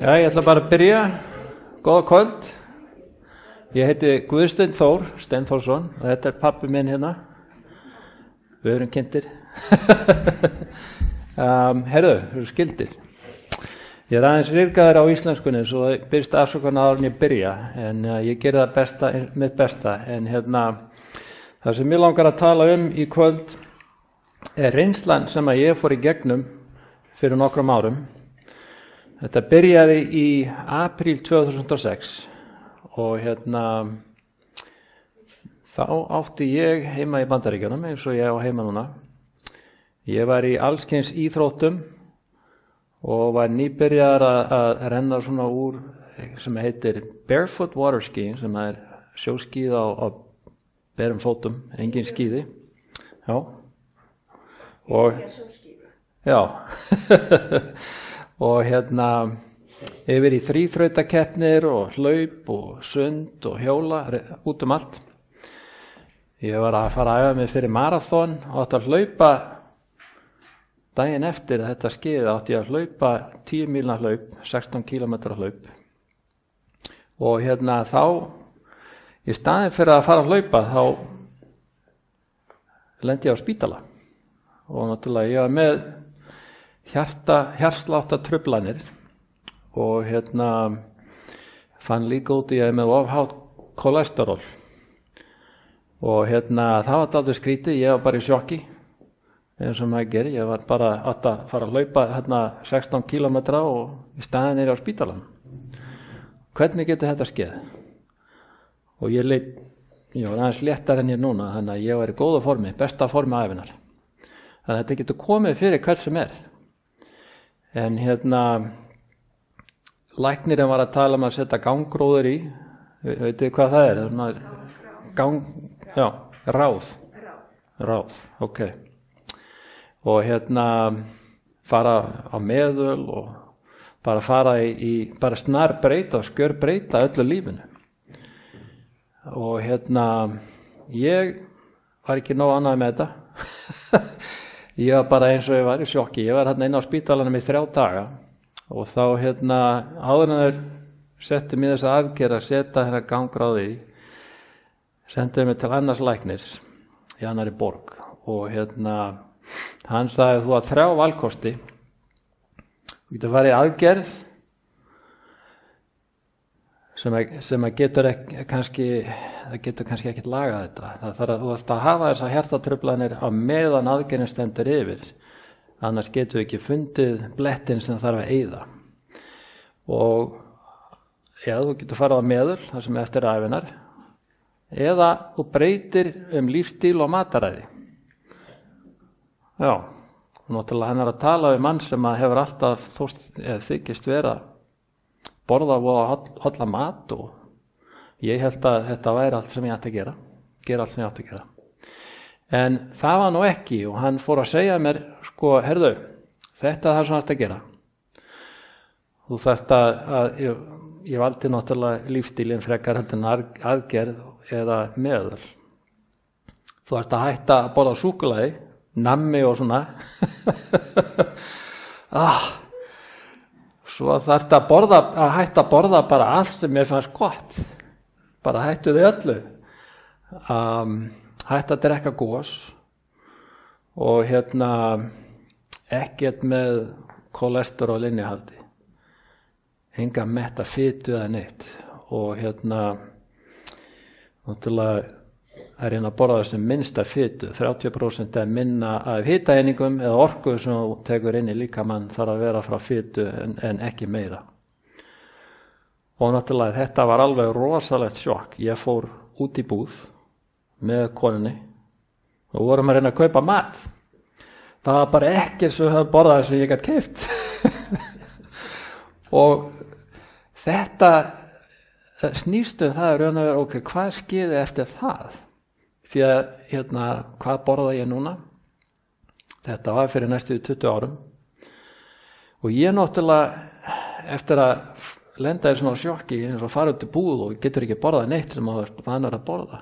Já, ég ætla bara að byrja. Góða kvöld. Ég heiti Guðsteinn Þór Steinþórsson og þetta er pabbi minn hérna. Við erum kynntir. Herðu, við erum skildir. Ég er aðeins rýrgaður á íslenskunni svo það byrst afsökun áður en ég byrja en ég geri það mitt besta en það sem ég langar að tala í kvöld er reynslan sem að ég fór í gegnum fyrir nokkrum árum. Þetta byrjaði í apríl 2006 og þá átti ég heima í Bandaríkjunum eins og ég á heima núna. Ég var í allskyns íþróttum og var nýbyrjaður að renna svona úr sem heitir barefoot water skiing sem er sjóskíð á berum fótum, engin skíði. Já. Og já. Og yfir í þríþrautakeppnir og hlaup og sund og hjóla út allt. Ég var að fara að æfa mig fyrir maraþon og átti að hlaupa daginn eftir þetta skeiði átti ég að hlaupa 10 mílna hlaup, 16 kilometra hlaup. Og þá í staðinn fyrir að fara að hlaupa þá lendi ég á spítala. Og náttúrulega ég var með hjartsláttartruflanir og fann líka út í að ég með of hátt kólesteról og það var dálítið skrítið, ég var bara í sjokki eins og maður gerir, ég var bara að fara að hlaupa 16 kilometra og í staðinn er ég á spítalan. Hvernig getur þetta skeð? Og ég var aðeins léttar en ég núna, þannig að ég var í góða formi, besta formi ævinar. Þannig að þetta getur komið fyrir hvert sem er. En læknirinn var að tala að setja gangróður í, veitu hvað það er? Ráð, ok. Og fara á meðul og bara fara bara snarbreyta og skjörbreyta öllu lífinu. Og ég var ekki nóg annað með þetta. Ég var bara eins og ég var í sjokki. Ég var inn á spítalanum í 3 daga og þá áður en þeir settu mér þess aðgerð að setja gangráði í, senduðu mig til annars læknis í annarri borg og hann sagði þú að 3 valkosti. Þú getur farið í aðgerð sem að getur kannski ekkert lagað þetta. Það þarf að hafa þessar hjartatruflanir á meðan aðgerðin stendur yfir. Annars getur við ekki fundið blettinn sem þarf að eyða. Og já, þú getur farið á meðul, það sem eftir ævinar, eða þú breytir lífstíl og mataræði. Já, og náttúrulega hann að tala við mann sem að hefur alltaf þykist vera borða og holla mat og ég held að þetta væri allt sem ég átti að gera allt sem ég átti að gera. En það var nú ekki og hann fór að segja mér, herðu, þetta er það sem átti að gera. Þú þarft að ég valdi náttúrulega lífstílinn frekar heldur en aðgerð eða meðul. Þú þarft að hætta að borða súkkulaði, nammi og svona. Svo þarft að hætta að borða bara allt sem mér fannst gott. Bara hættu þau öllu. Hætta að drekka gos og ekkert með kólesteról innihaldi. Enga metta fitu eða neitt. Og náttúrulega að reyna að borða þessum minnsta fitu. 30% er minna af hitaeiningum eða orku sem þú tekur inn í líkamann þarf að vera frá fitu en ekki meira. Og náttúrulega þetta var alveg rosalegt sjokk. Ég fór út í búð með konunni og vorum að reyna að kaupa mat. Það var bara ekkert sem það borðaði sem ég gat keypt. Og þetta snýst það raun og vera, ok, hvað skeiði eftir það? Því að hvað borða ég núna? Þetta var fyrir næstu 20 árum. Og ég náttúrulega eftir að lenda í svona sjokki eins og fara út í búð og getur ekki borðað neitt sem maður vanur að borða.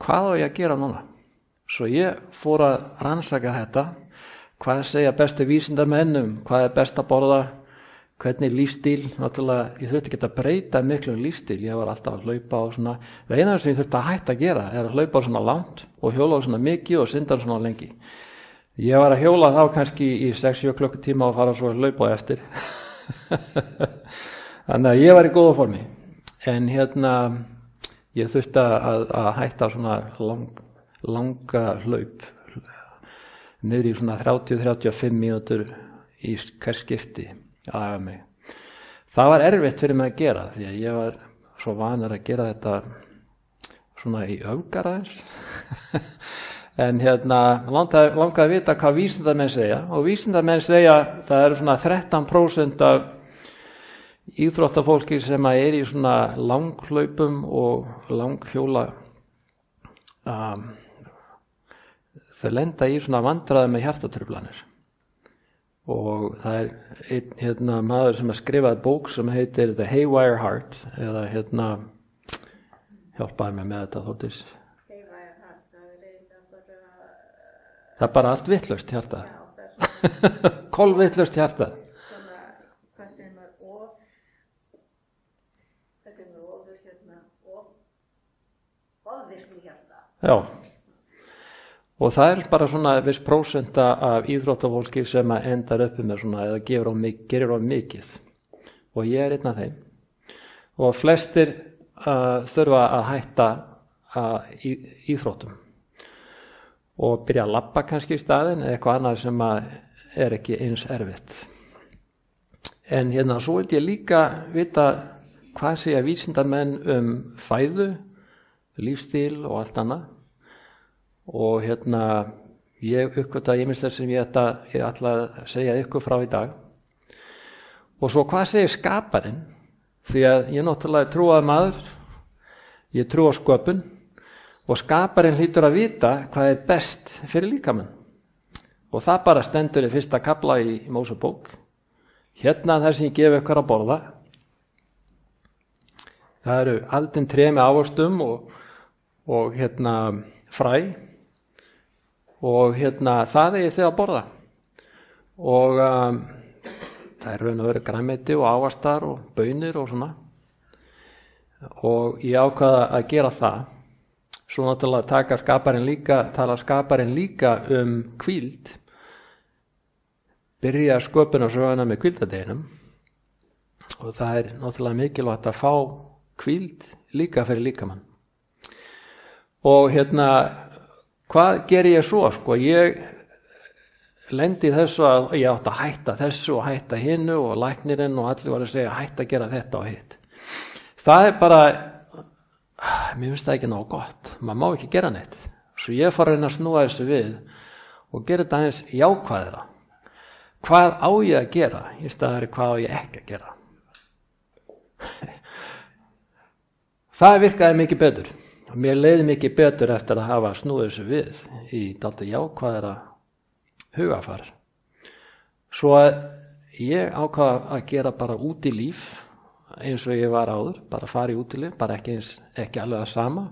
Hvað á ég að gera núna? Svo ég fór að rannsaka þetta. Hvað segja bestu vísindamenn hvað er best að borða? hvernig lífstíl, náttúrulega ég þurfti ekki að breyta miklu lífstíl, ég var alltaf að hlaupa á svona, það eina sem ég þurfti að hætta að gera er að hlaupa á svona langt og hjóla á svona mikið og synda svona lengi. Ég var að hjóla þá kannski í 6-7 klukkutíma og fara svo að hlaupa á eftir. Þannig að ég var í góða formi, en ég þurfti að hætta svona langa hlaup, niður í svona 30-35 mínútur í hver skipti að mig. Það var erfitt fyrir mig að gera því að ég var svo vanur að gera þetta svona í öfgar aðeins. En langaði að vita hvað vísindamenn segja, og vísindamenn segja það eru svona 13% af íþróttafólki sem er í svona langhlaupum og langhjóla, þau lenda í svona vandræðum með hjartatruflanir. Og það er einn maður sem skrifaði bók sem heitir The Haywire Heart, eða hjálpaði mér með þetta, Þórdís. Haywire Heart, það er bara allt vitlaust hjarta. Kolvitlaust hjarta. Svona, hvað sem er ofvirkni hjarta. Já. Og það er bara svona viss prósenta af íþróttafólki sem endar uppi með svona eða gerir of mikið. Og ég er einn af þeim. Og flestir þurfa að hætta íþróttum. Og byrja að labba kannski í staðinn eða eitthvað annað sem er ekki eins erfitt. En svo vil ég líka vita hvað segja vísindamenn fæðu, lífstíl og allt annað. Og ég uppgötaði ýmislegt sem ég ætla að segja ykkur frá í dag. Og svo hvað segir skaparinn? Því að ég náttúrulega trúaði maður, ég trú á sköpun, og skaparinn hlýtur að vita hvað er best fyrir líkamann. Og það bara stendur í fyrsta kafla í Mósebók. Það sem ég gef ykkur að borða. Það eru aldin tré með ávöxtum og fræ. Og það er þið að borða. Og það er raun og veru grænmeti og ávastar og baunir og svona. Og ég ákvaða að gera það. Svo náttúrulega tala skaparinn líka hvíld. Byrja sköpunarsöguna með hvíldadeginum. Og það er náttúrulega mikilvægt að fá hvíld líka fyrir líkamann. Og hvað ger ég svo? Ég lendi í þessu að ég átti að hætta þessu og hætta hinu og læknirinn og allir var að segja hætta að gera þetta og hitt. Það er bara, mér finnst það ekki nógu gott. Maður má ekki gera neitt. Svo ég fór að reyna að snúa þessu við og gera þetta aðeins jákvæðara. Hvað á ég að gera í staðar hvað á ég ekki að gera? Það virkaði mikið betur. Mér leiði mikið betur eftir að hafa snúið þessu við í dálítið jákvæðara hugafar. Svo ég ákvað að gera bara útilíf eins og ég var áður, bara fara í útilíf, bara ekki alveg að sama.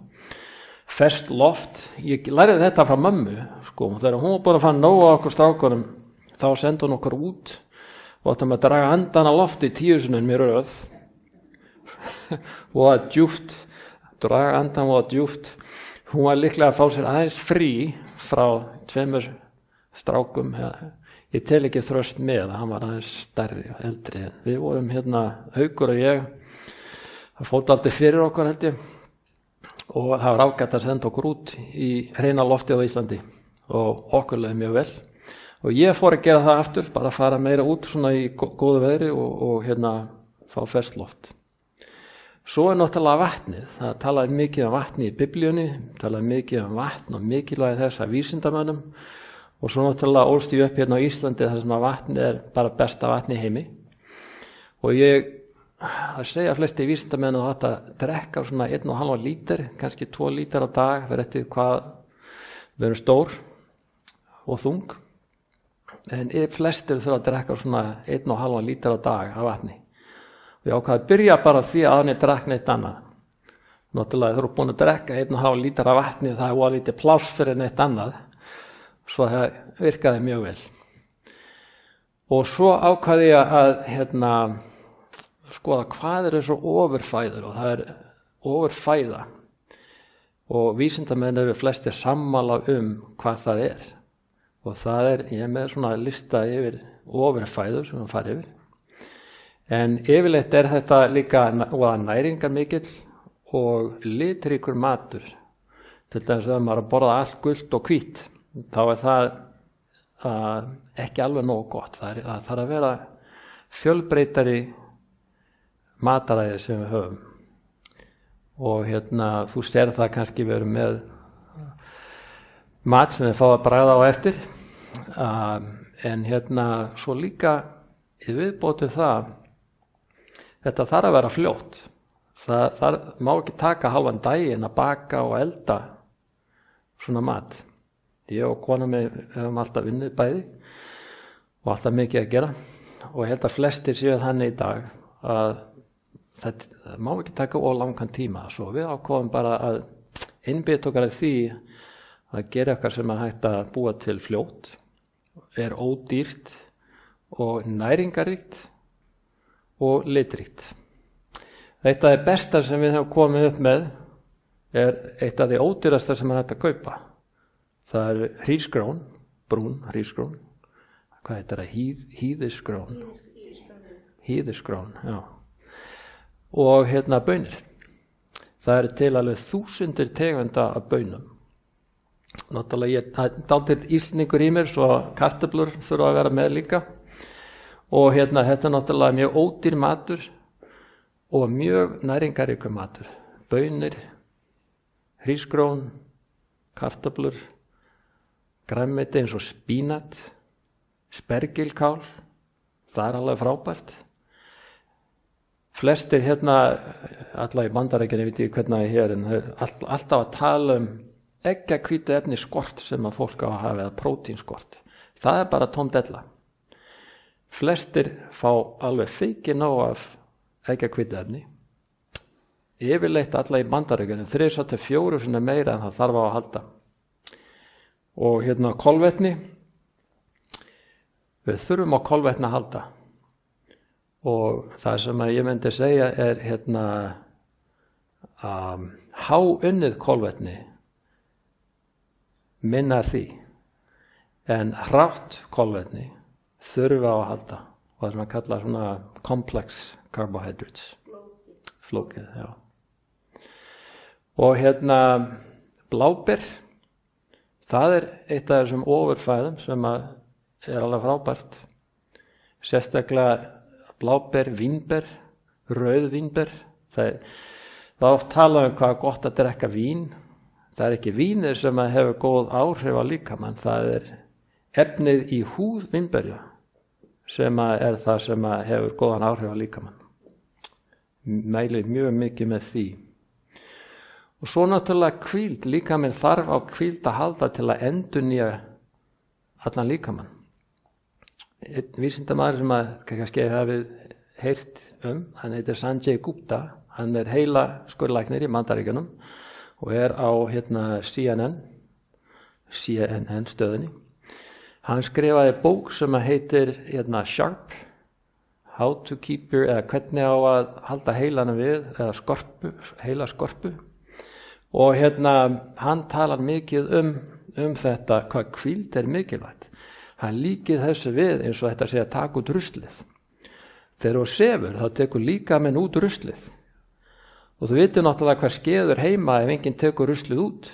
Ferskt loft, ég lærði þetta frá mömmu, þegar hún var bara að fara nóg á okkur strákunum, þá sendi hún okkur út og áttum að draga andan á lofti 10 sinnum í röð og að djúpt. Draga andan og djúpt. Hún var líklega að fá sér aðeins frí frá 2 strákum. Ég tel ekki Þröst með, hann var aðeins stærri og eldri. Við vorum Haukur og ég. Það fótt aldrei fyrir okkur held ég. Og það var ágætt að senda okkur út í hreina loftið á Íslandi. Og okkur leið mjög vel. Og ég fór að gera það aftur, bara að fara meira út svona í góðu veðri og fá ferskt loft. Svo er náttúrulega vatnið. Það talaði mikið vatni í Biblíunni, talaði mikið vatn og mikilvægi þess að vísindamönnum. Og svo náttúrulega ólst ég upp á Íslandi þar sem að vatnið er bara besta vatni í heimi. Og það segja flesti vísindamenn að þetta drekka svona 1,5 lítur, kannski 2 lítur á dag, fyrir eftir hvað við erum stór og þung. En flestir þurfa að drekka svona 1,5 lítur á dag af vatni. Og ég ákvað að byrja bara því að hann drakk neitt annað. Náttúrulega þú eru búin að drekka 1,5 lítur af vatni, það var lítið pláss fyrir neitt annað. Svo það virkaði mjög vel. Og svo ákvaði ég að skoða hvað svo ofurfæður, og það ofurfæða. Og vísindamenn eru flestir sammála hvað það er. Og það ég með svona lista yfir ofurfæður sem við farið yfir. En yfirleitt þetta líka næringarmikill og litríkur matur. Til dæmis ef maður borða allt gult og hvítt, þá það ekki alveg nógu gott. Það þarf að vera fjölbreytari mataræði sem við höfum. Og þú sér það kannski við erum með mat sem við fáum að bragða á eftir. En svo líka í viðbóti þetta þarf að vera fljótt. Það má ekki taka hálfan daginn að baka og elda svona mat. Ég og kona mig höfum alltaf unnið bæði og alltaf mikið að gera. Og ég held að flestir séu þannig í dag að það má ekki taka langan tíma. Svo við ákváðum bara að einbeita okkar því að gera eitthvað sem hægt að búa til fljótt, ódýrt og næringaríkt og litríkt. Eitt af því besta sem við höfum komið upp með eitt af því ódýrasta sem hægt að kaupa. Það hrísgrjón, brún hrísgrjón. Hvað heitir það? Hýðisgrjón. Hýðisgrjón, já. Og baunir. Það til alveg 1000 tegunda af baunum. Náttúrulega það er dálítill Íslendingur í mér, svo kartöflur þurfa að vera með líka. Og þetta náttúrulega mjög ódýr matur og mjög næringaríkur matur. Baunir, hrísgrjón, kartöflur, grænmeti eins og spínat, spergilkál, það alveg frábært. Flestir alla í Bandaríkjunum, ég veit ekki hvernig það hér, en alltaf að tala eggjahvítu efni skort sem að fólk á að hafa, eða prótínskort. Það bara tóm della. Flestir fá alveg feikinn á af eggjahvítu efni. Yfirleitt alla í Bandaríkjunum 3 til 4 sinni meira en það þarf á að halda. Og kolvetni, við þurfum á kolvetni að halda. Og það sem ég myndi segja háunnið kolvetni minna því, en hrátt kolvetni þurfa á að halda, og það sem að kalla svona complex carbohydrates. Flókið, já. Og bláber, það eitt af þessum ofurfæðum sem alveg frábært. Sérstaklega bláber, vínber, rauðvínber. Það oft talað hvað gott að drekka vín. Það ekki vínir sem hefur góð áhrif á líkamann. Það efnið í húð vínberja sem það sem hefur góðan áhrif á líkamann. Mælir mjög mikið með því. Og svo náttúrulega hvíld. Líkaminn þarf á hvíld að halda til að endurnýja allan líkamann. Einn vísindamaður sem kannski hafið heyrt hann heitir Sanjay Gupta, hann heilaskurðlæknir í Bandaríkjunum og á CNN stöðinni. Hann skrifaði bók sem heitir Sharp, How to keep hvernig á að halda heilanum við, eða heilaskorpu. Og hann talar mikið þetta, hvað hvíld mikilvægt. Hann líkið þessu við eins og þetta sé að taka út ruslið. Þegar þú sefur, þá tekur líkaminn út ruslið. Og þú vitir náttúrulega hvað skeður heima ef enginn tekur ruslið út.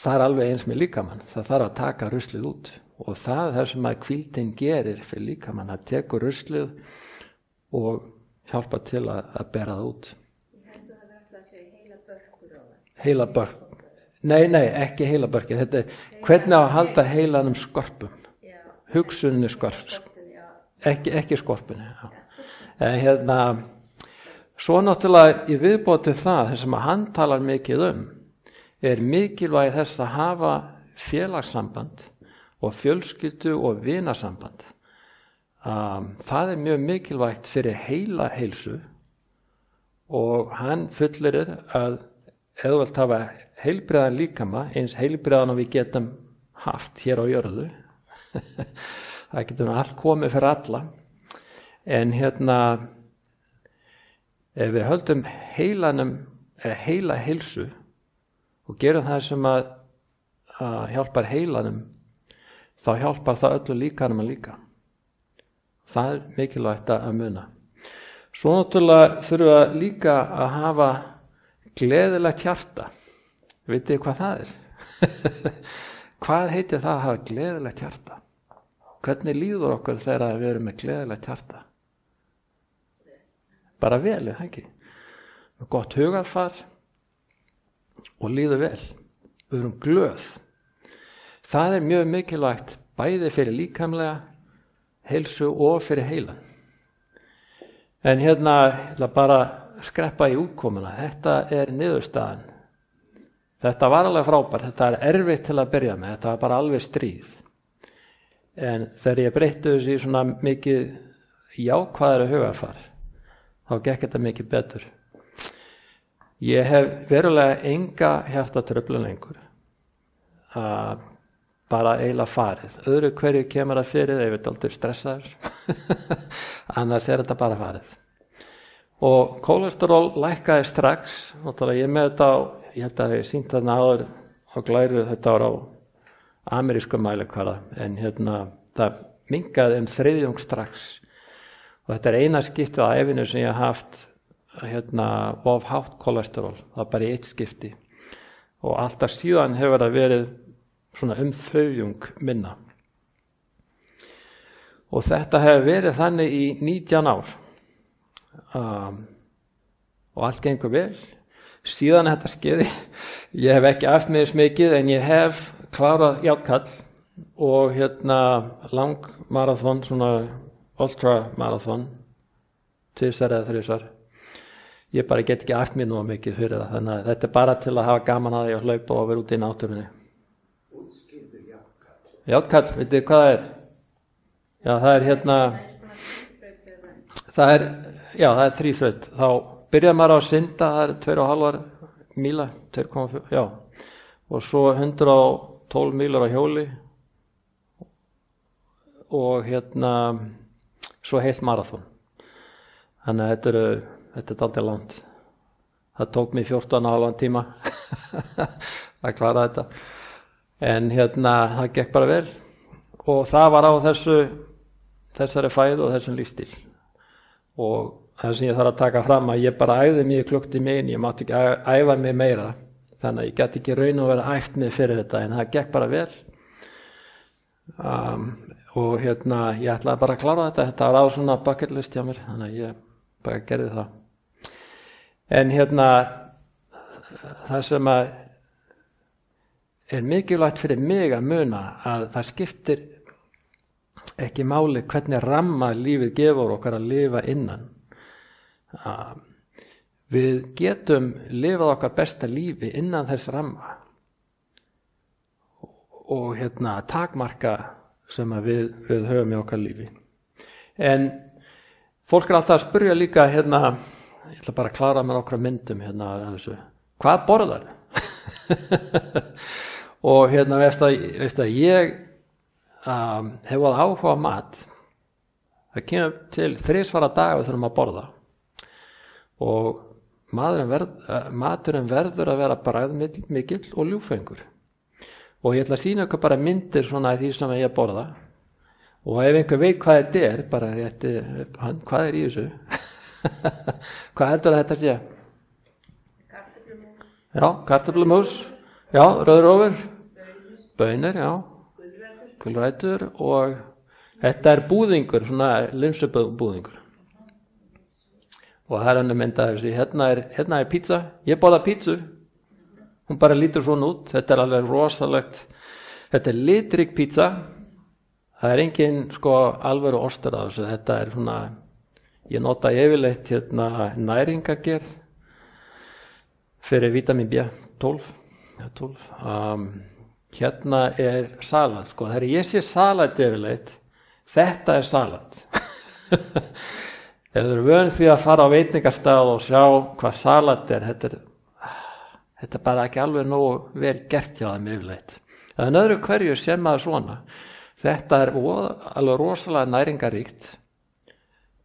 Það alveg eins með líkamann. Það þarf að taka ruslið út. Og það sem að hvíldin gerir fyrir líkamann, það tekur ruslið og hjálpa til að bera það út. Ég held að það alltaf að segja heila börkur á það. Heila börk. Nei, ekki heila börkin. Þetta hvernig á að halda heilanum skorpum. Hugsuninni ekki skorpunni. Svo náttúrulega í viðbóti það sem að hann talar mikið mikilvægi þess að hafa félagssamband og fjölskyldu og vinasamband. Það mjög mikilvægt fyrir heilsu og hann fullirir að ef þú vilt hafa heilbrigðan líkama, eins heilbrigðan og við getum haft hér á jörðu, Það getur allt komið fyrir alla. En ef við höldum heilanum, heila heilsu og gerum það sem að hjálpar heilanum, þá hjálpar það öllu líkanum að líka. Það er mikilvægt að muna. Svo náttúrulega þurfum við líka að hafa gleðilegt hjarta. Vitið þið hvað það er? Hvað heitir það að hafa gleðilegt hjarta? Hvernig líður okkur þegar við erum með gleðilegt hjarta? Bara vel, eða ekki? Gott hugarfar og líður vel. Við erum glöð. Það er mjög mikilvægt bæði fyrir líkamlega heilsu og fyrir heilan. En ég ætla bara að skreppa í útkomuna. Þetta er niðurstaðan. Þetta var alveg frábært. Þetta er erfitt til að byrja með. Þetta var bara alveg stríð. En þegar ég breytti þessi í svona mikið jákvæðara hugarfar, þá gekk þetta mikið betur. Ég hef verulega enga hjartatruflun lengur. Bara eiginlega farið. Öðru hverju kemur það fyrir, ég veit aldrei stressaður. Annars er þetta bara farið. Og kólesteról lækkaði strax. Ég með þetta ég held að ég sýnt þarna áður á glæru þetta á amerísku mælikvarða. En það minnkaði 1/3 strax. Og þetta er eina skiptið á ævinu sem ég haft of hátt kólesteról. Það er bara í 1 skipti. Og alltaf síðan hefur það verið svona 1/3 minna. Og þetta hefur verið þannig í 19 ár. Og allt gengur vel. Síðan þetta skeiði, ég hef ekki æft mig mikið, en ég hef klárað járnkall og lang marathon, svona ultramarathon, 2 eða 3. Ég bara get ekki æft mig nóg mikið fyrir það, þannig að þetta er bara til að hafa gaman að því að hlaupa og vera út í náttúrunni. Útskýrðu járnkall. Járnkall, veitir hvað það er? Já, það er það er 3 Þá byrjar maður á að synda, það er 2,5 míla, 2,4, já. Og svo 112 mílar á hjóli og svo heilt marathon. Þannig að þetta er dálítið langt. Það tók mig 14,5 tíma að klara þetta. En það gekk bara vel. Og það var á þessari fæðu og þessum lífstíl. Og það sem ég þarf að taka fram að ég bara æfði mjög klukktíma inn, ég mátti ekki æfa mig meira. Þannig að ég gæti ekki raun og vera æft mig fyrir þetta, en það gekk bara vel. Og ég ætlaði bara að klára þetta. Þetta var á svona bucket list hjá mér, þannig að ég bara gerði það. En það sem er mikilvægt fyrir mig að muna að það skiptir ekki máli hvernig ramma lífið gefur okkar að lifa innan. Við getum lifað okkar besta lífi innan þess ramma og takmarka sem að við höfum í okkar lífi. En fólk er alltaf að spyrja líka ég ætla bara að klára með okkar myndum þessu. Hvað borðar? Og veist að ég hef áhuga á mat. Það kemur til 3 daga við þurfum að borða. Og maturinn verður að vera bragðmikill og ljúfengur. Og ég ætla að sýna ykkur bara myndir svona í því sem ég borða. Og ef einhver veit hvað þetta er, bara rétti upp hann, hvað er í þessu? Hvað heldur þetta sé? Kartöflumús. Já, kartöflumús. Já, rauðrófur. Baunir, já. Gulrætur og þetta er búðingur, svona linsubúðingur. Og það er hann að mynda þessi, hérna er pizza, ég borða pizzu, hún bara lítur svona út, þetta er alveg rosalegt, þetta er litrík pizza, það er engin alvöru ostur á þessu, þetta er svona, ég nota yfirleitt næringagerð fyrir vitamin B12, hérna er salat, þegar ég sé salat yfirleitt, þetta er salat. Ef þú eru vön því að fara á veitingastað og sjá hvað salat er, þetta er bara ekki alveg nógu vel gert hjá þeim yfirleitt. En öðru hverju sér maður svona. Þetta er alveg rosalega næringaríkt,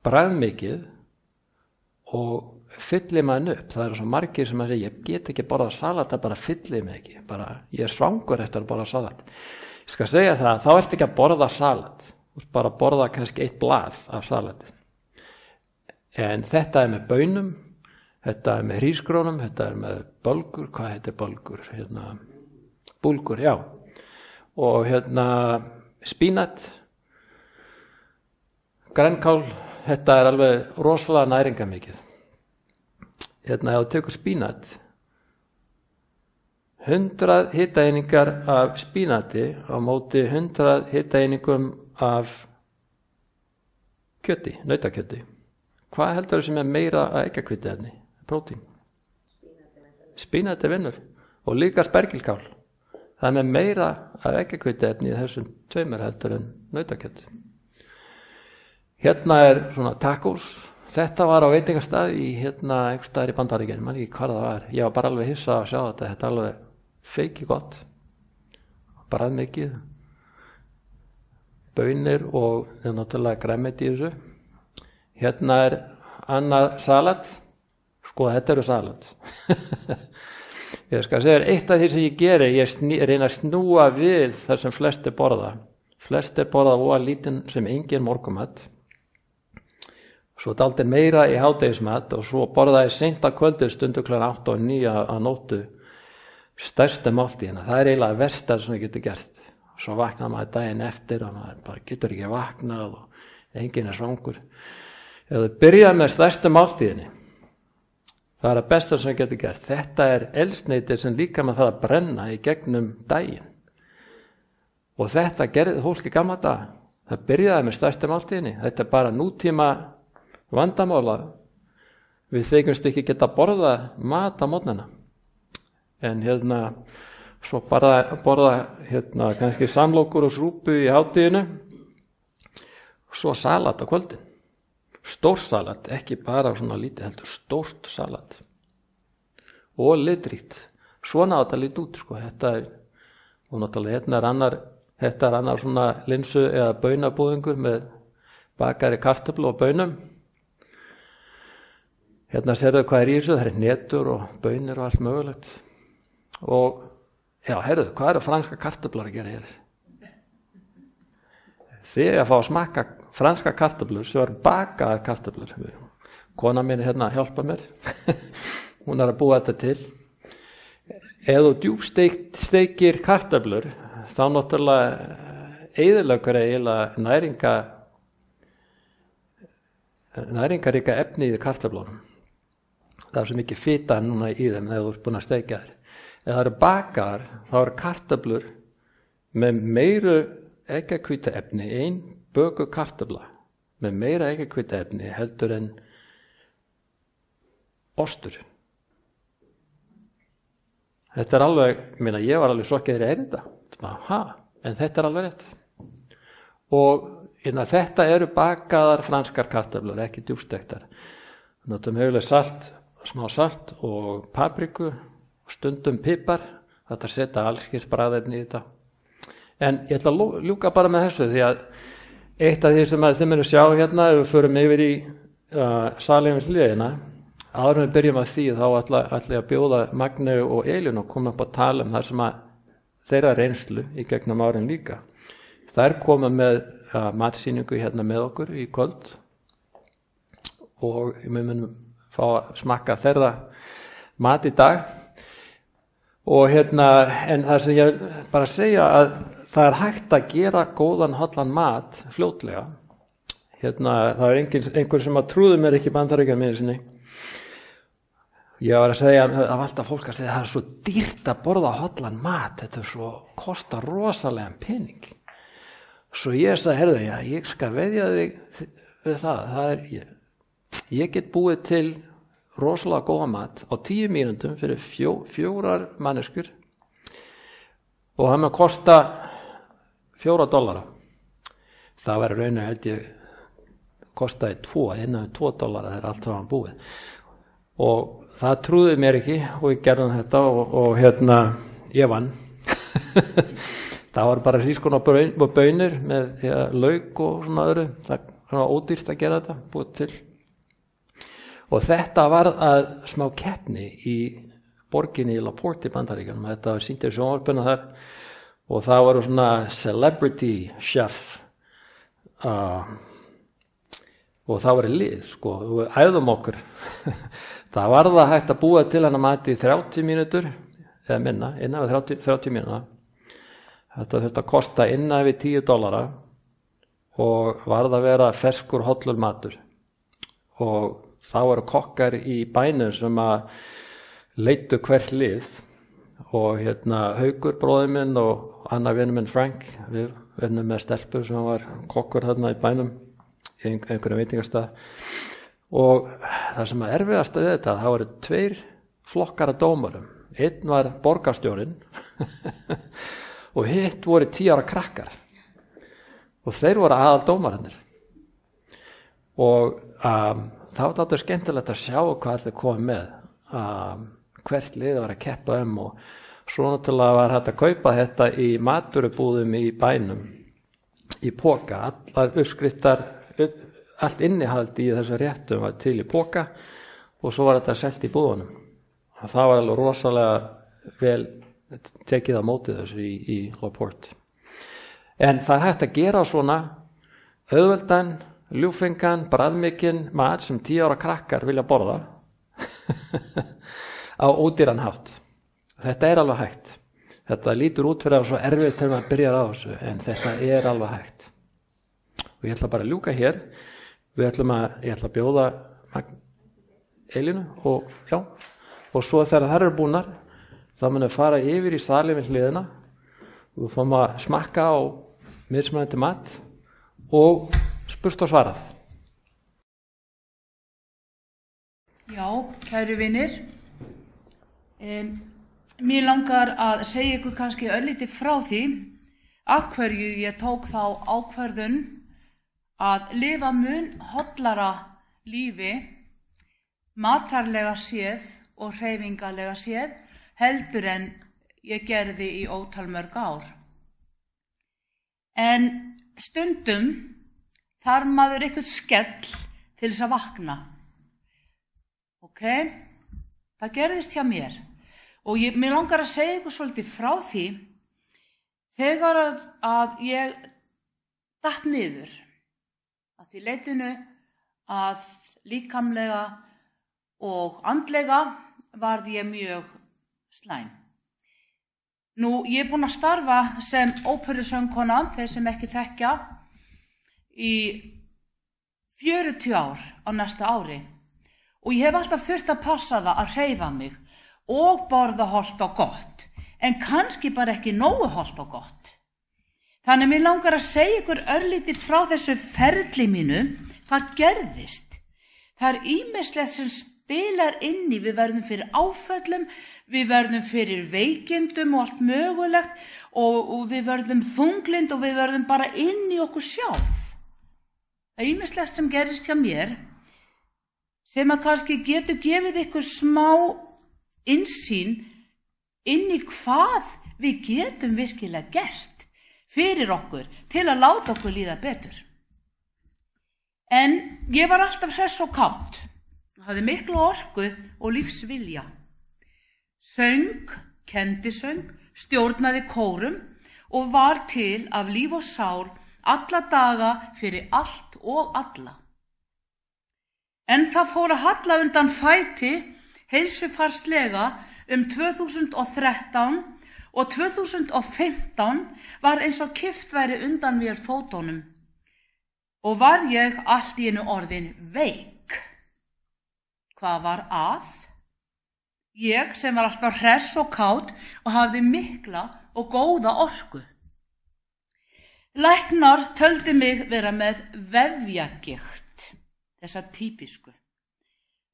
bragðmikið og fyllir mann upp. Það eru svo margir sem að segja, ég get ekki borðað salat, það bara fyllir mig ekki. Ég er svangur eftir að borða salat. Ég skal segja það, þá ertu ekki að borða salat. Þú ert bara að borða kannski 1 blað af salati. En þetta er með baunum, þetta er með hrísgrónum, þetta er með bölgur, hvað heitir bölgur? Búlgur, já. Og spínat, grænkál, þetta er alveg rosalega næringarmikið. Ef þú tekur spínat, 100 hitaeiningar af spínati á móti 100 hitaeiningum af kjöti, nautakjöti. Hvað heldur sem er meira að eggjahvítuefni? Prótín. Spínati vinnur. Og líka spergilkál. Það er með meira af eggjahvítuefni í þessum 2 heldur en nautakjöti. Hérna er svona tacos. Þetta var á veitingastað í einhver staðar í Bandaríkjunum, man ekki hvað það var. Ég var bara alveg hissa að sjá þetta. Þetta er alveg feiki gott. Bragðmikið. Baunir og náttúrulega grænmeti í þessu. Hérna er annað salat. Sko, þetta eru salat. Ég skal segja, eitt af því sem ég geri, ég reyna að snúa við það sem flestir borða. Flestir borða voða lítinn sem engin morgumat. Svo dálítið meira í hádegismat og svo borðaði seint að kvöldu stundu kl. 8 og 9 að nóttu stærstu máltíðina. Það er eiginlega versta sem ég getur gert. Svo vaknar maður daginn eftir og maður bara getur ekki vaknað og enginn er svangur. Ef þú byrjar með stærstu máltíðinni, það er að besta sem ég getur gert. Þetta er eldsneyti sem líka maður þarf að brenna í gegnum daginn. Og þetta gerði fólk í gamla daga. Það byrjaði með stærstu máltíðinni. Þetta er bara nútíma vandamála. Við þykjumst ekki geta borða mat á morgnana. En svo bara borða kannski samlokur og súpu í hátíðinu. Svo salat á kvöldin. Stór salat, ekki bara svona lítið heldur, stórt salat. Og litríkt. Svona á þetta lítið út, sko. Og náttúrulega þetta er annar svona linsu eða baunabúðingur með bakari kartöflu og baunum. Hérna sérðu hvað er í þessu, það er netur og baunir og allt mögulegt. Og já, heyrðu, hvað eru franska kartöflur að gera hér? Þið að fá að smakka franska kartöflur sem eru bakaðar kartöflur. Kona mín hjálpa mér. Hún er að búa þetta til. Ef þú djúpsteikir kartöflur, þá náttúrulega eyðilegur eiginlega næringaríka efni í kartöflunum. Það er svo mikið fita núna í þeim ef þú ert búin að steikja þær. Ef það eru bakaðar, þá eru kartöflur með meiru eggjahvítuefni, ein böku kartöfla með meira eggjahvítuefni heldur en ostur. Þetta er alveg, ég var alveg sjokkið í þetta. En þetta er alveg rétt. Og þetta eru bakaðar franskar kartöflur, ekki djúpstektar. Notum höfulega salt, smá salt og papriku, stundum pipar. Þetta setja allskins bragðefni í þetta. En ég ætla að ljúka bara með þessu því að eitt af því sem þið munum sjá ef við förum yfir í salheimins hliðina, áður en við byrjum að því þá ætla ég að bjóða Magneu og Elín og koma upp að tala þar sem að þeirra reynslu í gegnum árin líka. Þær koma með matsýningu með okkur í kvöld og við munum fá að smakka þeirra mat í dag. Og en það sem ég bara segja að það er hægt að gera góðan hollan mat fljótlega. Það er einhver sem að trúðu mér ekki Bandaríkjunum einu sinni. Ég var að segja að alltaf fólk að segja að það er svo dýrt að borða hollan mat, þetta kostar rosalega pening. Svo ég sagði, heyrðu, ég skal veðja þig við það. Ég get búið til rosalega góða mat á 10 mínútum fyrir 4 manneskjur og það með kosta $4. Það var raun og held ég kostaði innan $2 þegar allt var búið. Og það trúði mér ekki og ég gerði þetta og ég vann. það var bara hrískon og baunir með lauk og svona öðru, það er svona ódýrt að gera þetta, búið til. Og þetta var að smá keppni í borginni í LaPorte í Bandaríkjunum, þetta var sýnt í sjónvarpinu þar og það voru svona celebrity chef og það var lið, sko, við æfðum okkur. Það var það hægt að búa til hana mati í 30 mínútur, eða minna, innan við 30 mínúna. Þetta þurfti að kosta innan við $10 og varð að vera ferskur hollur matur. Og það voru kokkar í bænum sem að leiddu hvert lið og Haukur, bróðir minn og annar vinur minn Frank, við vinnum með stelpu sem var kokkur þarna í bænum í einhverjum veitingastað. Og það sem er erfiðast við þetta, það voru 2 flokkar af dómarum. Einn var borgarstjórinn og hitt voru 10 ára krakkar og þeir voru aðal dómararnir. Og það var þetta skemmtilegt að sjá hvað allir komið með, hvert lið var að keppa og svo náttúrulega var hægt að kaupa þetta í matvörubúðum í bænum í poka, allar uppskriftar, allt innihald í þessu réttum var til í poka og svo var þetta selt í búðunum. Það var alveg rosalega vel tekið á móti þessu í LaPorte. En það er hægt að gera svona auðveldan, ljúfengan, bragðmikinn mat sem 10 ára krakkar vilja borða á ódýran hátt. Þetta er alveg hægt. Þetta lítur út fyrir að svo erfitt þegar maður byrjar á þessu, en þetta er alveg hægt. Og ég ætla bara að ljúka hér. Ég ætla að bjóða Elínu og svo þegar þær eru búnar, þá munum við fara yfir í salinn við hliðina og við fáum að smakka á mismunandi mat og spurt og svarað. Já, kæru vinir, mér langar að segja ykkur kannski örlítið frá því af hverju ég tók þá ákvörðun að lifa mun hollara lífi, matarlega séð og hreyfingalega séð, heldur en ég gerði í ótal mörg ár. En stundum þarf maður eitthvað skell til þess að vakna. Ok, það gerðist hjá mér og mér langar að segja ykkur svolítið frá því þegar að ég datt niður að því leitinu að líkamlega og andlega varð ég mjög slæm. Nú, ég er búin að starfa sem óperusöngkona, þeir sem ekki þekkja, í 40 ár á næsta ári. Og ég hef alltaf þurft að passa það að hreyfa mig og borða hollt og gott, en kannski bara ekki nógu hollt og gott. Þannig mér langar að segja ykkur örlítið frá þessu ferli mínu, hvað gerðist. Það er ýmislegt sem spilar inn í, við verðum fyrir áföllum, við verðum fyrir veikindum og allt mögulegt og við verðum þunglind og við verðum bara inn í okkur sjálf. Það er ýmislegt sem gerist hjá mér, sem að kannski getur gefið ykkur smá innsýn inn í hvað við getum virkilega gert fyrir okkur til að láta okkur líða betur. En ég var alltaf hress og kátt, hafði miklu orku og lífsvilja. Söng, kenndi söng, stjórnaði kórum og var til af líf og sál alla daga fyrir allt og alla. En það fór að halla undan fæti heilsufarslega 2013 og 2015 var eins og kippt væri undan mér fótunum og var ég allt í einu orðin veik. Hvað var að? Ég sem var alltaf hress og kátt og hafði mikla og góða orku. Læknar töldu mig vera með vefjagigt, þessa típisku.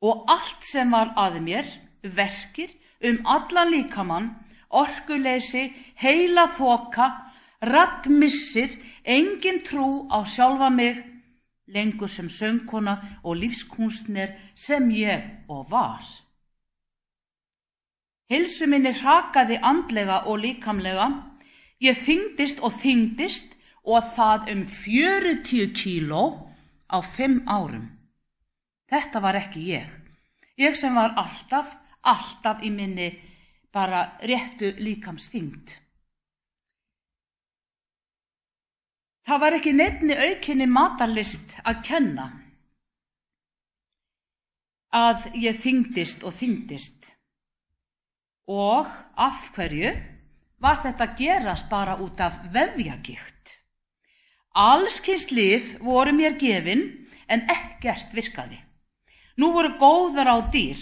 Og allt sem var að mér, verkir allan líkamann, orkuleysi, heila þoka, raddmissir, engin trú á sjálfa mig, lengur sem söngkona og lífskunstner sem ég og var. Heilsu minni hrakaði andlega og líkamlega. Ég þyngdist og það 40 kíló á 5 árum. Þetta var ekki ég. Ég sem var alltaf í minni bara réttu líkamsþyngd. Það var ekki neinni aukinni matarlist að kenna að ég þyngdist. Og af hverju var þetta að gerast bara út af vefjagigt? Alls kyns lyf voru mér gefin en ekkert virkaði. Nú voru góð ráð dýr.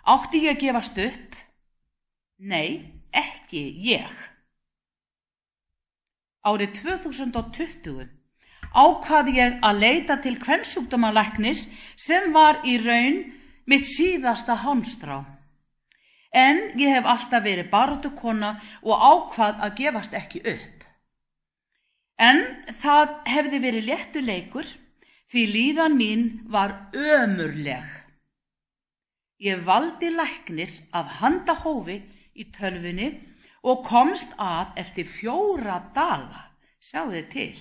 Átti ég að gefast upp? Nei, ekki ég. Árið 2020 ákvað ég að leita til kvensjúkdómalæknis sem var í raun mitt síðasta hálmstrá. En ég hef alltaf verið baráttukona og ákvað að gefast ekki upp. En það hefði verið léttur leikur því líðan mín var ömurleg. Ég valdi læknir af handahófi í tölvunni og komst að eftir 4 daga, sjáðu til,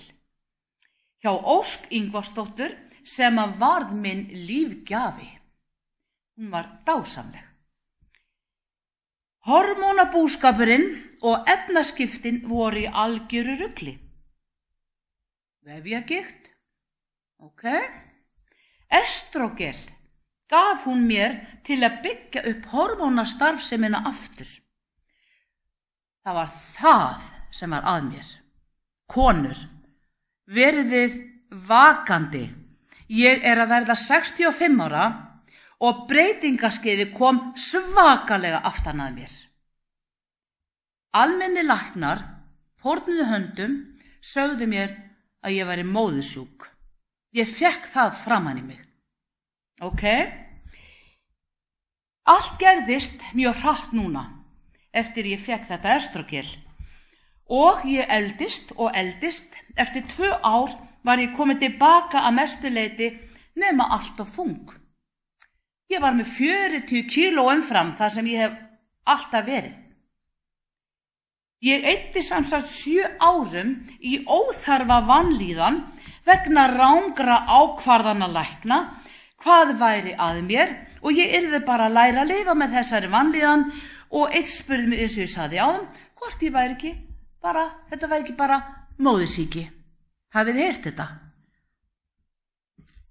hjá Ósk Ingvarsdóttur sem að varð minn lífgjafi. Hún var dásamleg. Hormónabúskapurinn og efnaskiptin voru í algjöru rugli. Vefjagigt, Estrógel gaf hún mér til að byggja upp hormónastarfsemina aftur. Það var það sem var að mér. Konur, veriðið vakandi. Ég er að verða 65 ára og breytingaskeiði kom svakalega aftan að mér. Almennir læknar fórnuðu höndum sögðu mér að ég væri móðusjúk. Ég fekk það framan í mig. Allt gerðist mjög hratt núna eftir ég fekk þetta estrógel og ég eldist. Eftir 2 ár var ég komin tilbaka að mestu leyti nema alltaf þung. Ég var með 40 kíló umfram það sem ég hef alltaf verið. Ég eyddi samsagt 7 árum í óþarfa vanlíðan vegna rangra ákvarðana lækna hvað væri að mér og ég yrði bara að læra að lifa með þessari vanlíðan og eitt spurði mig eins og ég saði áðan hvort ég væri ekki þetta væri ekki bara móðusýki. Hafið þið heyrt þetta?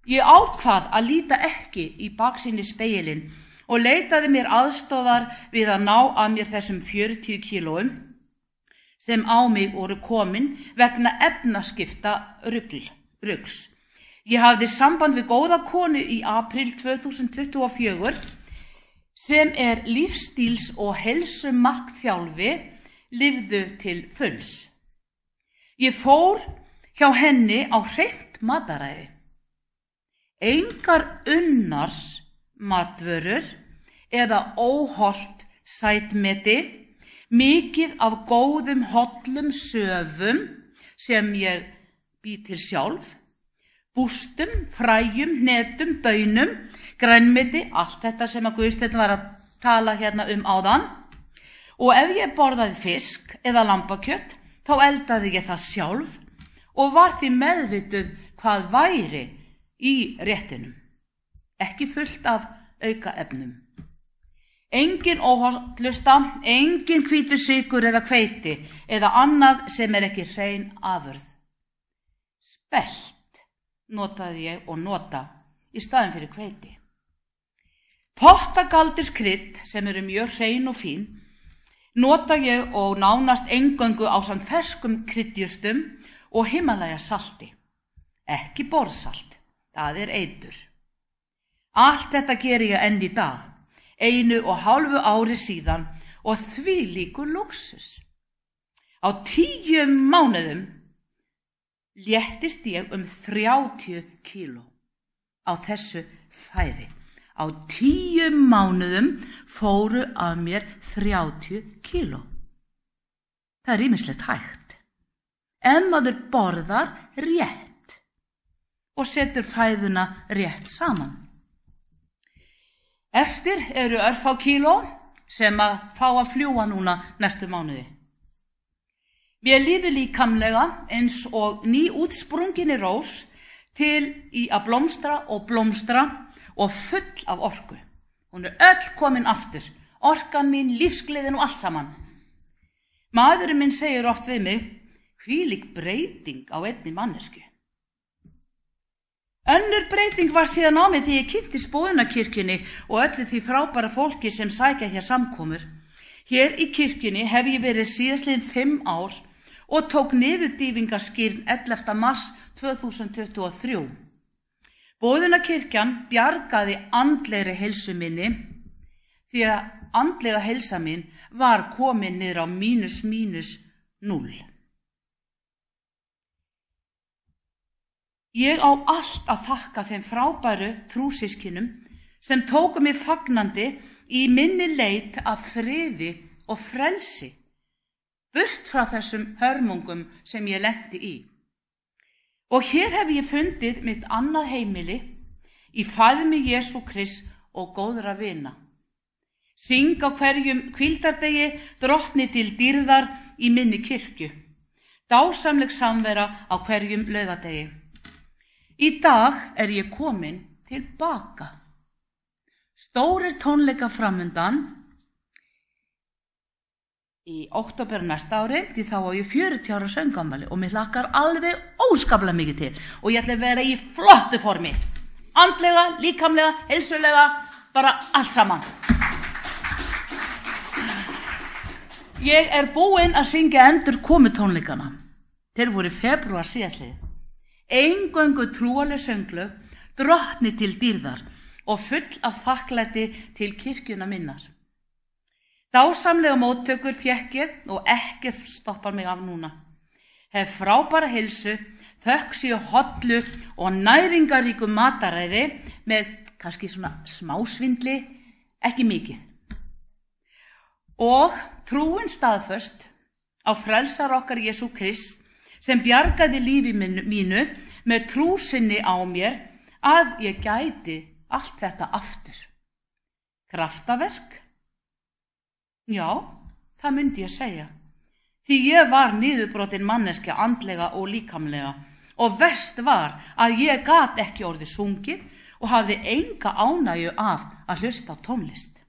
Ég ákvað að líta ekki í baksýni spegilinn og leitaði mér aðstoðar við að ná að mér þessum 40 kílóum sem á mig voru komin vegna efnaskipta rugls. Ég hafði samband við góða konu í apríl 2024 sem lífstíls- og heilsumarkþjálfi, lifðu til fulls. Ég fór hjá henni á hreint mataræði. Engar unnars matvörur eða óhollt sætmeti, mikið af góðum hollum söfum sem ég bý til sjálf, bústum, fræjum, hnetum, baunum, grænmeti, allt þetta sem að Guðsteinn var að tala hérna áðan. Og ef ég borðaði fisk eða lambakjött, þá eldaði ég það sjálf og var því meðvituð hvað væri í réttinum. Ekki fullt af aukaefnum. Engin óhollusta, engin hvítusykur eða hveiti eða annað sem ekki hrein afurð. Spelt notaði ég og nota í staðinn fyrir hveiti. Pottagalduskrydd sem eru mjög hrein og fín nota ég og nánast eingöngu ásamt ferskum kryddjurtum og Himalaya salti. Ekki borðsalt, það eitur. Allt þetta geri ég enn í dag, 1,5 ári síðan og þvílíkur lúxus. Á 10 mánuðum léttist ég 30 kíló á þessu fæði. Á 10 mánuðum fóru að mér 30 kíló. Það ýmislegt hægt. En maður borðar rétt og setur fæðuna rétt saman. Eftir eru örfá kíló sem að fá að fljúga núna næstu mánuði. Mér líður líkamlega eins og nýútsprunginni rós til í að blómstra og full af orku. Hún öll komin aftur, orkan mín, lífsgleðin og allt saman. Maðurinn minn segir oft við mig, hvílík breyting á einni mannesku. Önnur breyting var síðan á mig því ég kynntist Boðunarkirkjunni og öllu því frábæra fólki sem sækja hér samkomur. Hér í kirkjunni hef ég verið síðastliðin 5 ár og tók niðurdýfingarskírn 11. mars 2023. Boðunarkirkjan bjargaði andlegri heilsu minni því að andlega heilsa mín var komin niður á -0. Ég á allt að þakka þeim frábæru trúsyskinum sem tóku mig fagnandi í minni leit að friði og frelsi, burt frá þessum hörmungum sem ég lenti í. Og hér hef ég fundið mitt annað heimili í faðmi Jesú Krist og góðra vina. Syng á hverjum hvíldardegi drottni til dýrðar í minni kirkju. Dásamleg samvera á hverjum laugardegi. Í dag er ég komin tilbaka. Stórir tónleika framundan í október næsta ári, því þá á ég 40 ára söngafmæli og mér hlakkar alveg óskaplega mikið til og ég ætla að vera í flottu formi. Andlega, líkamlega, heilsulega, bara allt saman. Ég er búin að syngja endur komutónleikana. Þeir voru í febrúar síðastliðið. Eingöngu trúarleg sönglög, drottni til dýrðar og full af þakklæti til kirkjuna minnar. Dásamlega móttökur fékk ég og ekkert stoppar mig af núna. Hef frábæra heilsu, þökk séu hollu og næringaríku mataræði með kannski svona smásvindli, ekki mikið. Og trúin staðföst á frelsar okkar Jesú Krist sem bjargaði lífi mínu með trú sinni á mér að ég gæti allt þetta aftur. Kraftaverk? Já, það myndi ég segja. Því ég var niðurbrotin manneskja andlega og líkamlega og verst var að ég gat ekki orðið sungið og hafði enga ánægju af að hlusta á tónlist.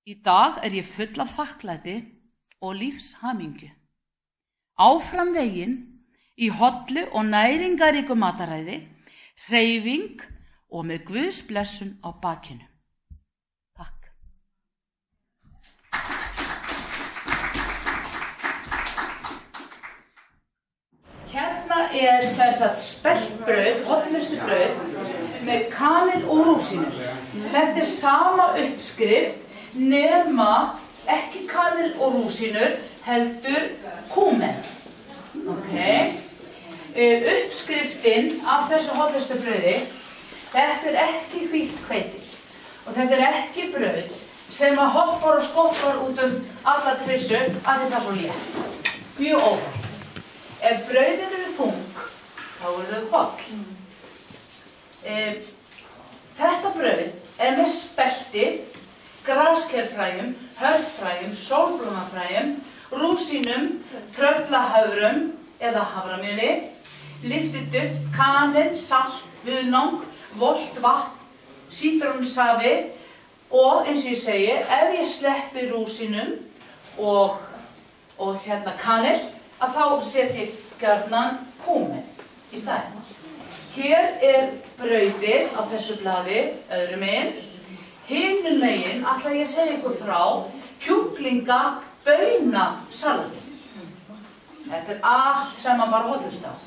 Í dag er ég full af þakklæti og lífshamingju. Áfram veginn í hollu og næringaríku mataræði, hreyfing og með Guðs blessun á bakinu. Takk. Hérna er speltbrauð, hollustu brauð með kanil og rúsínum. Þetta er sama uppskrift nema ekki kanil og rúsínur, heldur kúmen. Uppskriftin af þessu hollustu brauði, þetta er ekki hvítt hveiti og þetta er ekki brauð sem að hoppar og skoppar út alla trissu að þetta er svo létt. Mjög óvægt. Ef brauðin eru þung, þá eru þau holl. Þetta brauð er með spelti, graskerfræjum, hörðfræjum, sólblómafræjum, rúsínum, tröllahöfrum eða haframjöli, lyftiduft, kanil, salt, hunang, volgt vatn, sítrónusafi og eins og ég segi, ef ég sleppi rúsínum og kanil, að þá setja ég gjarnan kúmen í staðinn. Hér er brauðið á þessu blaði, öðru megin. Hinum megin ætla ég að segja ykkur frá kjúklingabaunasalatin. Þetta er allt sem maður bara hollust á.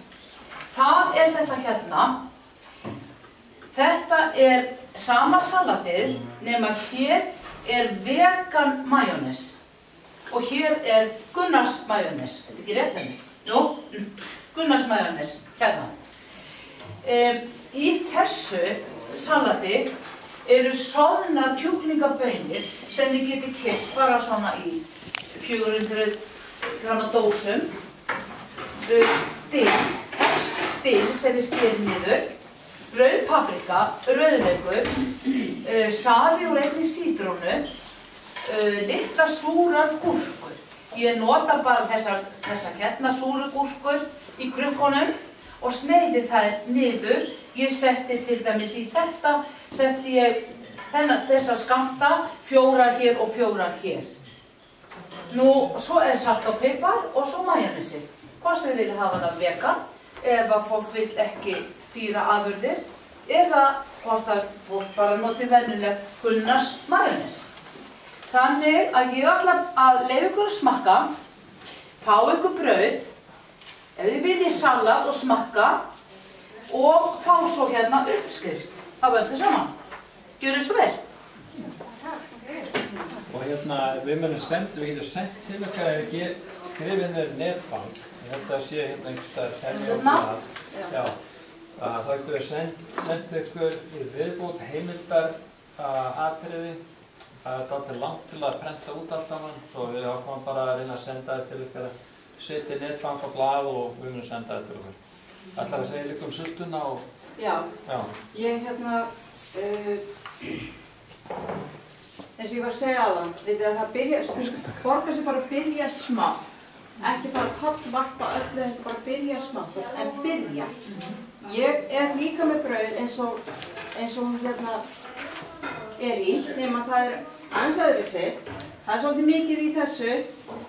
Það er þetta hérna. Þetta er sama salatið nema hér er vegan majónes og hér er Gunnars majónes. Þetta er ekki rétt henni? Jú, Gunnars majónes, hérna. Í þessu salati eru soðnar kjúklingabaunir sem þið getið keypt bara svona í 400 grama dósum. Dill sem við skerum niður, rauð paprika, rauðlaukur, safi úr einni sítrónu, litla súrar gúrkur. Ég nota bara þessar hérna súrugúrkur í krukkunum og sneiði þær niður. Ég setti til dæmis í þetta, setti ég þessa skammta, 4 hér og 4 hér. Nú, svo salt og pipar og svo majónesi. Hvað sem vilja hafa það vegan, ef að fólk vil ekki dýra afurðir, eða hvort að fólk bara noti venjuleg Gunnars majónes. Þannig að ég ætla að leyfa ykkur að smakka, fá ykkur brauð, ef þið viljið salat og smakka og fá svo hérna uppskrift af öllu saman. Gjörðu svo vel. Og hérna, við getum sendt til okkar skrifin netfang. Þetta sé hérna einhverstaðar henni og það. Já. Það getur við sendt ykkur í viðbót heimildar atriði. Það er dálítið langt til að prenta út allt saman, svo við ákváðum bara að reyna að senda þetta til ykkur að setja netfang á blað og við munum senda þetta til ykkur. Ætlar að segja líka sultuna og... Já. Ég eins og ég var að segja áðan, vitið að það borgar sig bara að byrja smátt. Ekki bara kollvarpa öllu, þetta bara byrja smátt, en byrja. Ég líka með brauð eins og hún hérna í, nema það aðeins öðruvísi. Það svolítið mikið í þessu,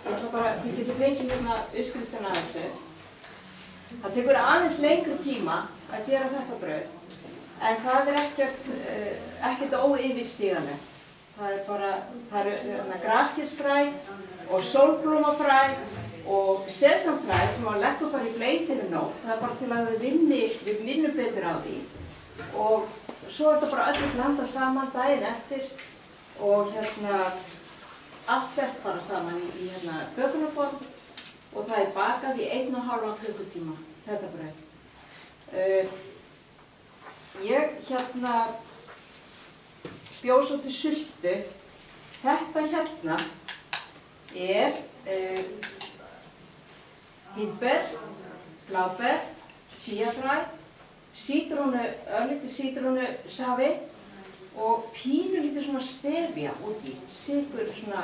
eins og bara, þið getur fengið hérna uppskriftina að þessu. Það tekur aðeins lengri tíma að gera þetta brauð, en það ekkert óyfirstíganlegt. Það eru graskísfræ og sólblómafræ og sesamfræ sem að leggja bara í bleyti nótt. Það bara til að við vinnum betur á því. Og svo er þetta bara öllu blanda saman daginn eftir og allt sett bara saman í bökunarform og það er bakað í 1,5 klukkutíma, þetta brauð. Ég bjó svo til sultu. Þetta er hýtber, bláber, chíafræ, örlítið sítrónusafi og pínulítið svona stevía út í, sykur, svona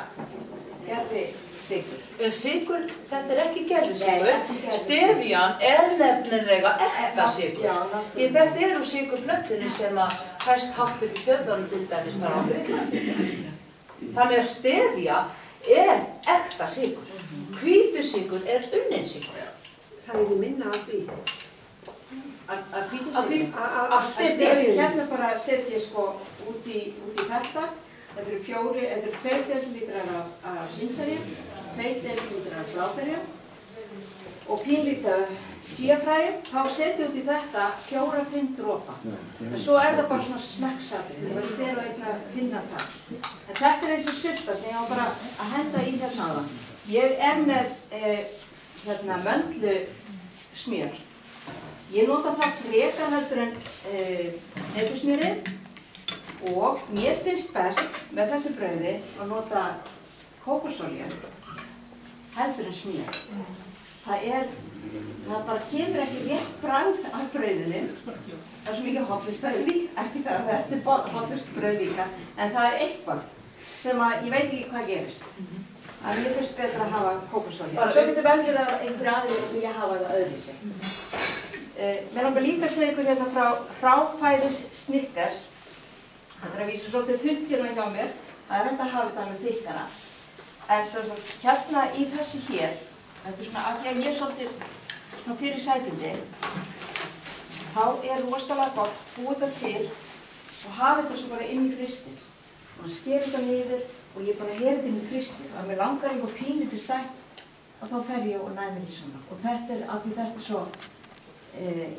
gerðisykur. Sykur, þetta er ekki gerðisykur. Stevían er nefnilega ekta sykur. Því þetta eru sykurplöntunni sem að fæst hátt upp í fjöllunum til dæmis bara á Grikklandi. Þannig að stevía er ekta sykur. Hvítusykur er unnin sykur. Það er minna af því. Af stevía. Hérna bara setja ég sko út í þetta. Þetta eru 2 desilítrar af símferjum, 2 desilítrar af bláberjum og pínlítið chíafræjum. Þá setja út í þetta 4-5 dropa. En svo er það bara svona smekksatrið, það var ekki að eitthvað að finna það. En þetta er eins og sulta sem ég á bara að henda í hérna áðan. Ég er með möndlusmjör. Ég nota það frekar heldur en hnetusmjörið og mér finnst best með þessu brauði að nota kókosolíu heldur en smjör. Það bara kemur ekki rétt bragð af brauðinu. Það er svo mikið hollvist ekki það að þetta er hollvist brauð líka, en það er eitthvað sem að ég veit ekki hvað gerist. Að mér finnst betra að hafa kókosolíu. Svo getur vel verið að einhverju aðrir vilja hafa það öðruvísi. Mér langar líka að segja ykkur hérna frá Hráfæðis Snickers. Þetta er að vísa svolítið þunnt hérna hjá mér. Það er hægt að hafa þetta alveg þykkara. En sem sagt, hérna í þessu hér, þetta er svona af því að ég er svolítið fyrir sætindi, þá er rosalega gott búið þetta til og hafa þetta svo bara inn í frystir. Og sker þetta niður og ég bara hef þetta inn í frystir. Og ef mér langar eitthvað pínlítið sætt, þá fer ég og næmi í svona. Og þetta er, af því þetta er svo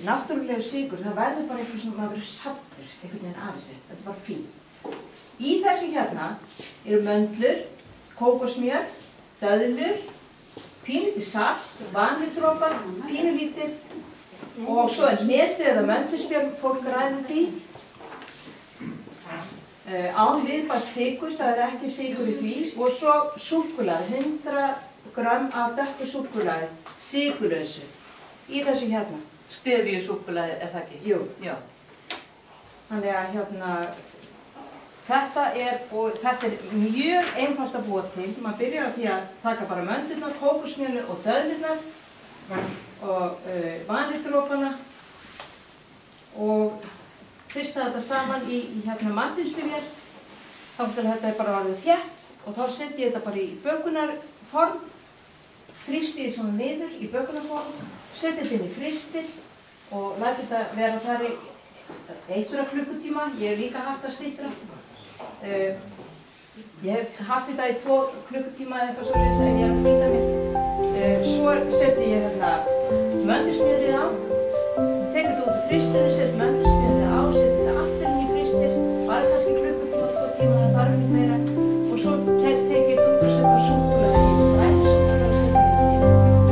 náttúrulegu sykur, það verður bara eitthvað sem maður verður sattur einhvern veginn af þessu. Þetta er bara fínt. Í þessu hérna eru möndlur, kókosmjör, döðlur, pínlítið salt, vanilldropar, pínulítið og svo er hnetu eða möndluspjörn, fólk ræður því. Án viðbætt sykur, það er ekki sykur í því. Og svo súkkulaði, 100 grömm af dökku súkkulaði, sykurlausu, í þessu hérna. Stevíusúkkulaði, er það ekki? Jú. Já. Þannig að Þetta er mjög einfalt að búa til. Maður byrjar á því að taka bara möndurnar, kókosmjölið og döðlurnar og vanildrópana og hrista þetta saman í matvinnsluvél. Þá til þetta bara orðið þétt og þá setji ég þetta bara í bökunarform, þrýsti ég svona niður í bökunarform, setji þetta inn í frystir og lætist að vera þar í 1 klukkutíma. Ég hef líka haft það styttra. Ég hef haft þetta í 2 klukkutíma eða eitthvað svoleiðis ef ég er að flýta mér. Svo setji ég möndulsmjörið á, tek þetta út úr frystinu, setji möndulsmjörið á, setji þetta aftur inn í frystir, bara kannski klukkutíma, 2 tíma, það þarf ekki meira. Og svo tek ég þetta út og setja súkkulaði í, grænsúkkulaði og setja þetta í.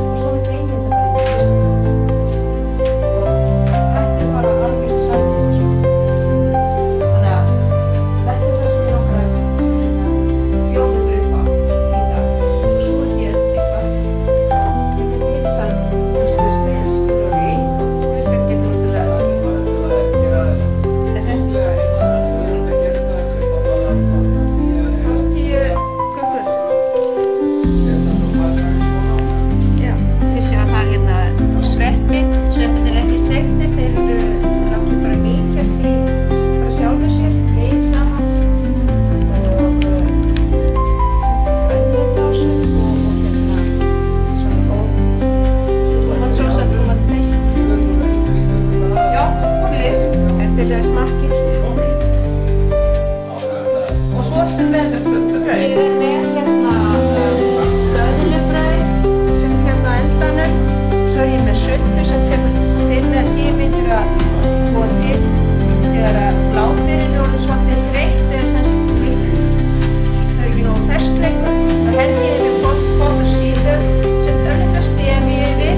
Og svo geymi ég þetta bara í frystir. Og þetta er bara algjört sætt. Þannig að þetta er það sem ég langar að bjóða ykkur upp á í dag. Og svo er hér eitthvað. Pizzan hans Guðsteins, Lóri. Guðstein getur náttúrulega sem ég var. En þetta 10 kökur. Já, þið séu að það er hérna sveppi. Sveppirnir er ekki steiktir, þeir eru látið bara mýkjast í bara sjálfu sér, hið saman. Og grænmetaost og svona góð tómatsósa, tómatpaste. Já, komið. Endilega smakkið. Og svo ertu með brauð. Ég er með döðlubrauð sem á endanum. Svo er ég með sultu sem tekur 5 eða 10 mínútur að búa til. Þegar bláberin er orðin svolítið þreytt eða semst þau eru ekki nógu fersk lengur, þá hendi ég með pott og síðu sem örlítið stemi yfir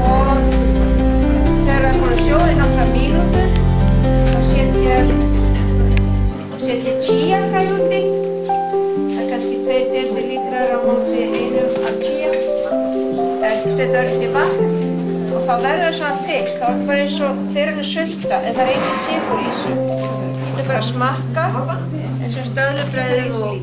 og þegar það er búin að sjóða í nokkrar mínútur þá set ég chia-fræ úti. Það er kannski 2 desilítrar á móti 1 af chia. Setja örlítið vatn og þá verður það svona þykk. Þá er þetta bara eins og þeir eru sulta en það er engin sykur í þessu. Þetta er bara að smakka eins og stöðlubrauðið og